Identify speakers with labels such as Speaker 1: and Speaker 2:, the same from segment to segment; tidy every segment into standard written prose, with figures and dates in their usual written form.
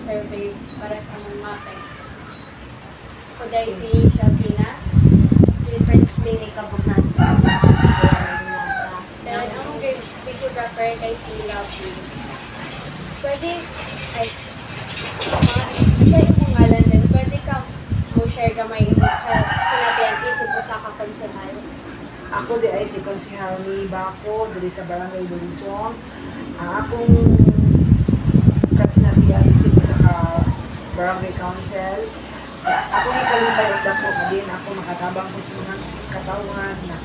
Speaker 1: survey para sa mga mapay. Kuday si Shabina, si First Lady Kabugnasan. Then, ang videographer kay si Lovely. Pwede, ay, sa imong ngalan din, pwede ka mo share ka may imong sinabi ang isip mo sa kakonsehal.
Speaker 2: Ako di ay si Konsehal ni Bako, diri sa Barangay Bulisong. Akong kasinatian isip ko sa Barangay Council. Ako ni kalipayot ako, din ako makatabang ko sa mga katawan na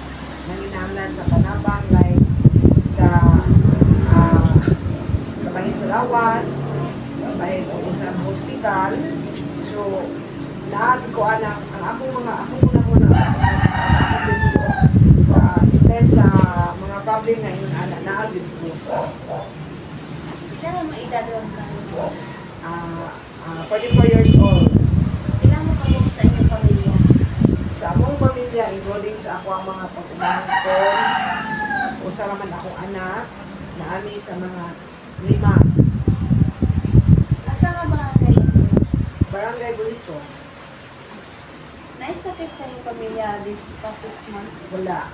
Speaker 2: nanginahanglan sa panabang, like sa kabahin sa lawas, kabahin o sa hospital. So, lahat ko alam, ang akong muna sa mga problem ngayon, naagid ko.
Speaker 1: Kailan mo idadawang ka?
Speaker 2: 44 years old.
Speaker 1: Kailan mo kabong sa inyong pamilya?
Speaker 2: Sa among pamilya, including sa ako ang mga pag-umangkon, usa raman akong anak, na ami sa mga 5.
Speaker 1: Asa nga ba kayo?
Speaker 2: Barangay Bulisong.
Speaker 1: Naisakit sa inyong pamilya this past 6 months?
Speaker 2: Wala.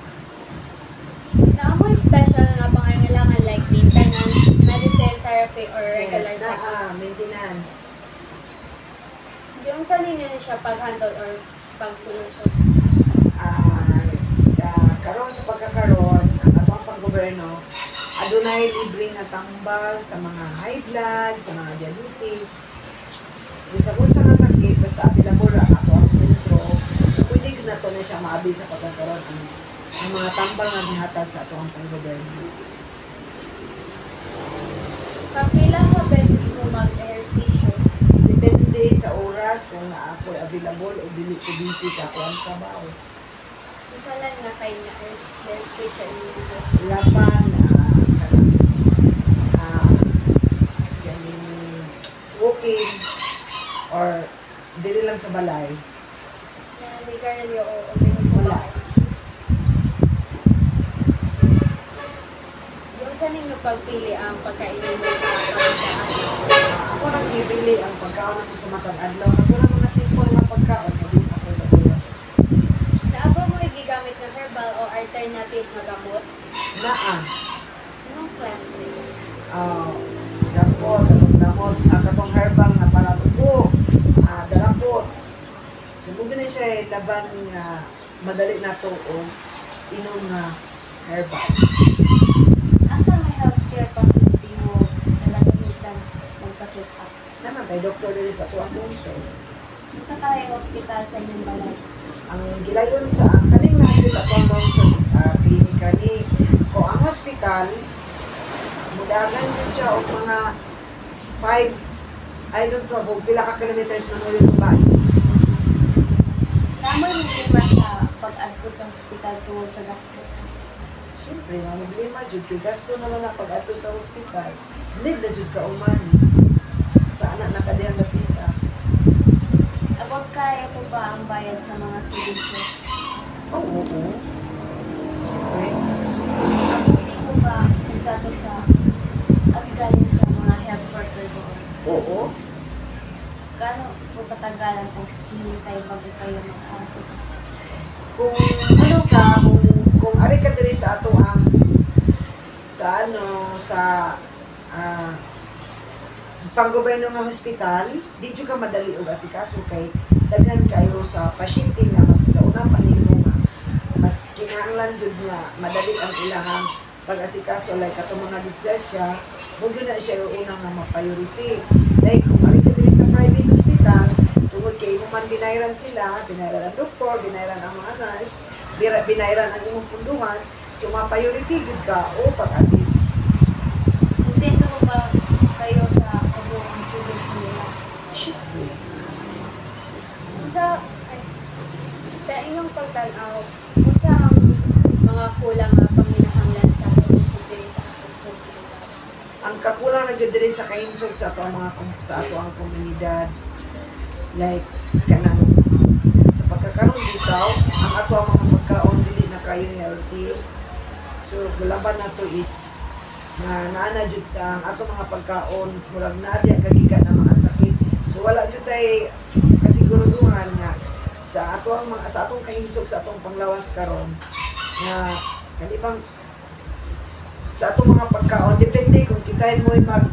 Speaker 1: Naamoy special nga pangangailangan like maintenance, medicine, therapy, or regular
Speaker 2: Yes,
Speaker 1: check-up?
Speaker 2: maintenance.
Speaker 1: Yung sa ninyo na siya pag-handle or pag-solution?
Speaker 2: Karon sa pagkakaroon, ang atong pag-gobyerno, adunay libre nga tambal sa mga high blood, sa mga diabetes. Bisag unsa nga sakit, basta available ra ato ang sentro. So pwede na to na siya maabil sa pagkakaroon ang mga tambal nga gihatag sa ato ang pag-gobyerno.
Speaker 1: Kapila nga beses mo mag-ehersisyo?
Speaker 2: Depende sa oras kung na ako available o dili ko busy sa ako ang trabaho.
Speaker 1: Isa lang na kayo na ehersisyo niyo.
Speaker 2: Laban, walking, or dili lang sa balay.
Speaker 1: Regarding o
Speaker 2: Wala.
Speaker 1: Yung sa ninyo pagpili ang pagkainin mo sa pagkakaan?
Speaker 2: Ako nang ibili ang pagkaon ako sa matag adlaw. Ako lang mga simple na pagkaon, hindi ako nagula.
Speaker 1: Naaba mo gigamit ng herbal o alternative na gamot?
Speaker 2: Naa.
Speaker 1: Anong klase?
Speaker 2: Example, katong gamot, katong herbal na para tubo, dalapot. So, kung na siya laban nga madali na to o inom na herbal.
Speaker 1: Asa may healthcare facility mo nalagamitan magpa-check up?
Speaker 2: Naman, kay Dr. Liris ako ang bunso.
Speaker 1: Sa kaya hospital sa inyong balay?
Speaker 2: Ang gilayon sa kaning na sa Tondong sa klinika ni o ang hospital mudagan din siya og mga 5 I don't know kung pila ka kilometers man yung bais.
Speaker 1: Namoy problema sa pag-adto sa hospital tungkol sa gastos?
Speaker 2: Siyempre, ang problema jud kay gasto naman na pag-ato sa hospital. Need na jud ka umani. Sa anak nakadiyang napita.
Speaker 1: Abot kaya ko ba ang bayad sa mga servisyo?
Speaker 2: Oo. Okay.
Speaker 1: Hindi ko ba nagdato sa galing sa mga health worker doon?
Speaker 2: Oo.
Speaker 1: Gaano po katagalan kung hinintay bago kayo mag-asip?
Speaker 2: Kung ano ka, kung ari ka diri sa ato ang sa panggobyerno nga hospital, di jud ka madali og asikaso kay daghan kayo sa pasyente nga mas kauna pa nimo nga mas kinahanglan jud nga madali ang ilahang pag-asikaso like ato mga disgrasya, huwag na siya yung unang nga ma-priority. Like kung ari ka diri sa private hospital, tungod kay mo man binayran sila, binayran ang doktor, binayran ang mga nurse, binayran ang imong punduhan, so ma-priority jud ka o pag-assist.
Speaker 1: Intento mo ba kayo sa kabuang sulit nila?
Speaker 2: Siyempre.
Speaker 1: Sa inyong pagtanaw, kung sa ang mga kulang na paminahanglan sa pagkukupiri sa ating komunidad?
Speaker 2: Ang kakulang na diri sa kahimsog sa ato ang komunidad, like kanang sa pagkakaroon dito, ang ato ang mga pagkaon dili na kayo healthy. So gulaban nato is na naana jud ang ato mga pagkaon murag na diya kagikan ang mga sakit So wala jud tay kasiguruduhan nga sa atong kahinsog sa atong panglawas karon nga kanibang sa atong mga pagkaon depende kung kitay mo mag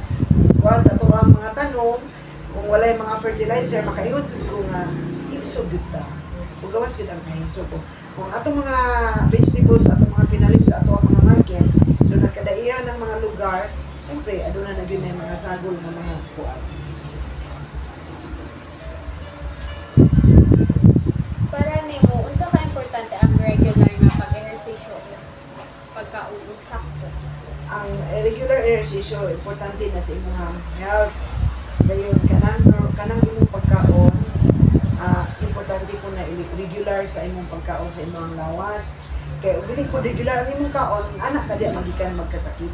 Speaker 2: kuan sa atong mga tanom kung walay mga fertilizer makaingon ko nga hinsog gyud ta ug gawas gyud ang kahinsog kung atong mga vegetables atong mga pinalit sa atong mga market so nagkadaihan ng mga lugar siyempre aduna na gyud na mga sagol nga mga kuan.
Speaker 1: Para nimo, unsa ka importante ang regular nga pag-ehersisyo pagkaon ug sakto?
Speaker 2: Ang regular exercise importante na sa imong health dayon kanang imong pagkaon importante po na regular sa imong pagkaon sa imong lawas kay ug dili po regular ang imong kaon anak ka diya magikan magkasakit.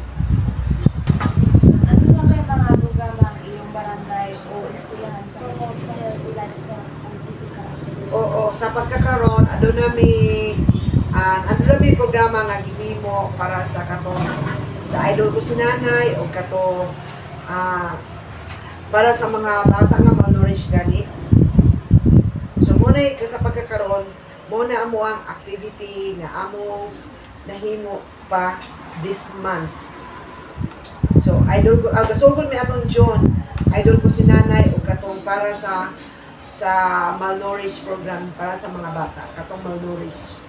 Speaker 1: Ano lang kay mga programa ang iyong barangay o eskwelahan sa promote sa healthy lifestyle and physical activity?
Speaker 2: Oo, sa pagkakaroon ano na may programa nga gihimo para sa katong sa idol ko si nanay o kato para sa mga bata nga malnourished gani. So muna sa pagkakaroon muna amo ang activity nga amo nahimo pa this month. So idol ko gasugod mi atong John idol ko si nanay o katong para sa malnourished program para sa mga bata katong malnourished.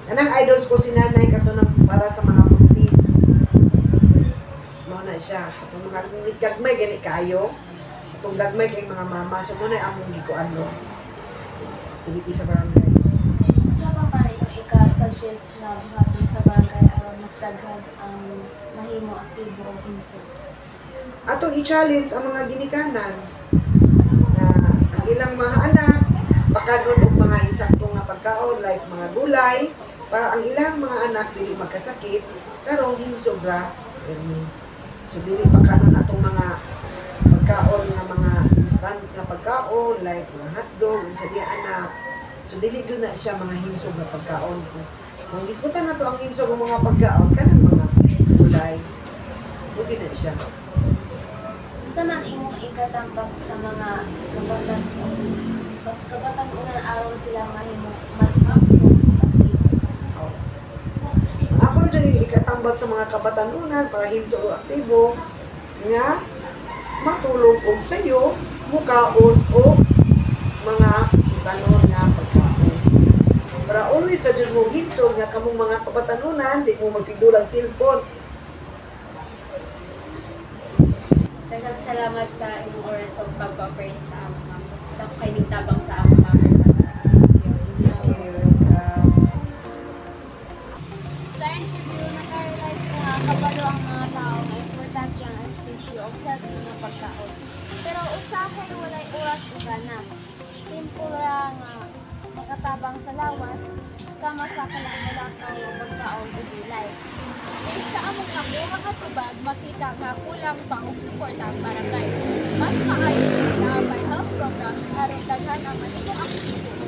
Speaker 2: Kanang idols ko si nanay katong para sa mga buntis. Mao na siya katong mga gagmay gani kayo. Katong gagmay kay mga mama so muna among gikuan no. Activity sa barangay.
Speaker 1: Sa ba pa rin ika-suggest na buhaton sa barangay aron mas daghan ang mahimo aktibo o hinsog?
Speaker 2: Atong i-challenge ang mga ginikanan na ang ilang mga anak pakadon og mga insaktong nga pagkaon like mga gulay para ang ilang mga anak dili magkasakit karong hinsobra gani. So dili pakadon atong mga pagkaon nga mga instant nga pagkaon like mga hotdog unsa diya anak. So dili gyud na siya mga hinsog nga pagkaon. Kung gisgutan nato ang hinsog nga mga pagkaon kanang mga gulay. Okay na siya.
Speaker 1: Sa man imong ikatambak sa mga kabatan-unan aron sila mahimo mas maksod aktibo?
Speaker 2: Ako na dyan ikatambag sa mga kabatanunan para himso o aktibo nga matulog og sayo, mukaon o mga kanon nga pagkaon. Para always sa dyan mo himso nga kamong mga kabatanunan, di mo magsigdulang cellphone.
Speaker 1: Daghang salamat sa imong oras o pag-cooperate sa among mga kaining tabang sa among mga sa interview, naka-realize ko nga kabalo ang mga tao na importante ang ehersisyo o healthy nga pagkaon. Pero usahay walay oras o ganam. Simple ra nga makatabang sa lawas, sama sa kalang-malakaw o pagkaon o gulay. Kaya sa among mga katubag, makita nga kulang pa og suporta ang barangay. Mas maayo na by health programs aron daghan ang manibong aktibo